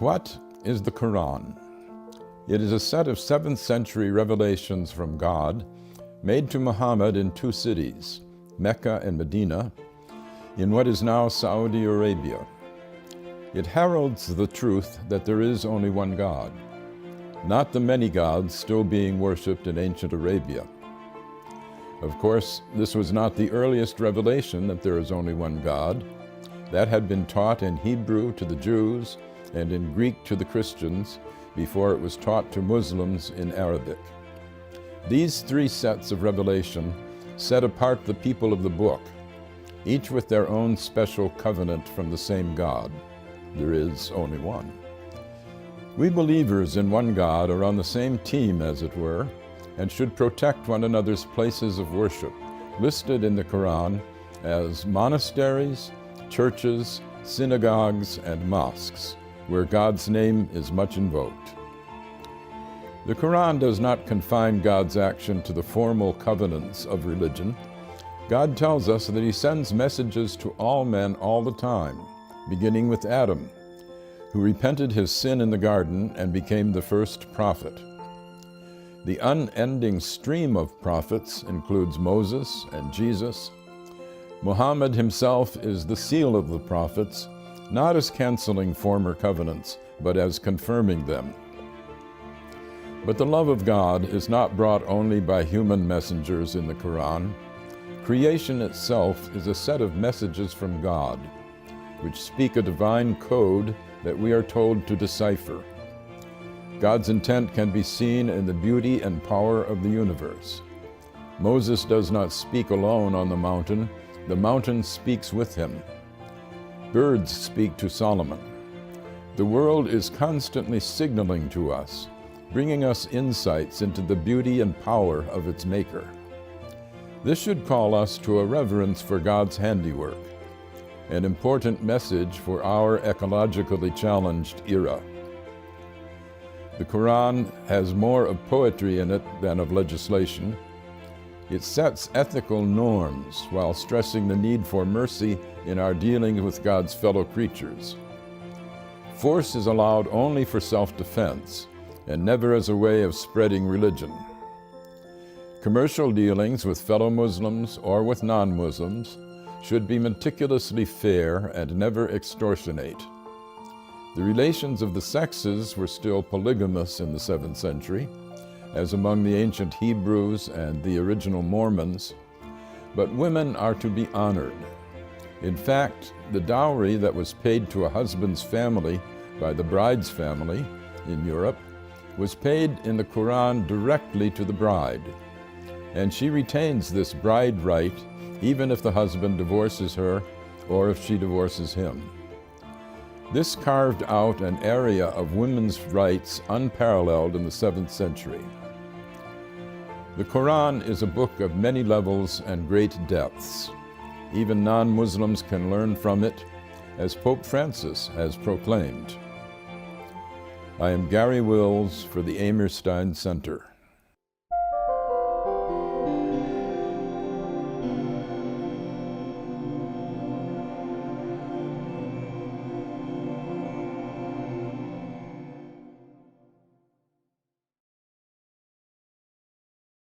What is the Quran? It is a set of 7th century revelations from God made to Muhammad in 2 cities, Mecca and Medina, in what is now Saudi Arabia. It heralds the truth that there is only one God, not the many gods still being worshipped in ancient Arabia. Of course, this was not the earliest revelation that there is only one God. That had been taught in Hebrew to the Jews and in Greek to the Christians before it was taught to Muslims in Arabic. These 3 sets of revelation set apart the people of the book, each with their own special covenant from the same God. There is only one. We believers in one God are on the same team, as it were, and should protect one another's places of worship, listed in the Quran as monasteries, churches, synagogues, and mosques, where God's name is much invoked. The Quran does not confine God's action to the formal covenants of religion. God tells us that He sends messages to all men all the time, beginning with Adam, who repented his sin in the garden and became the first prophet. The unending stream of prophets includes Moses and Jesus. Muhammad himself is the seal of the prophets, not as canceling former covenants, but as confirming them. But the love of God is not brought only by human messengers in the Quran. Creation itself is a set of messages from God, which speak a divine code that we are told to decipher. God's intent can be seen in the beauty and power of the universe. Moses does not speak alone on the mountain speaks with him. Birds speak to Solomon. The world is constantly signaling to us, bringing us insights into the beauty and power of its maker. This should call us to a reverence for God's handiwork, an important message for our ecologically challenged era. The Quran has more of poetry in it than of legislation. It sets ethical norms while stressing the need for mercy in our dealings with God's fellow creatures. Force is allowed only for self-defense and never as a way of spreading religion. Commercial dealings with fellow Muslims or with non-Muslims should be meticulously fair and never extortionate. The relations of the sexes were still polygamous in the 7th century, as among the ancient Hebrews and the original Mormons, but women are to be honored. In fact, the dowry that was paid to a husband's family by the bride's family in Europe was paid in the Quran directly to the bride, and she retains this bride right even if the husband divorces her or if she divorces him. This carved out an area of women's rights unparalleled in the 7th century. The Quran is a book of many levels and great depths. Even non-Muslims can learn from it, as Pope Francis has proclaimed. I am Gary Wills for the Amir Stein Center.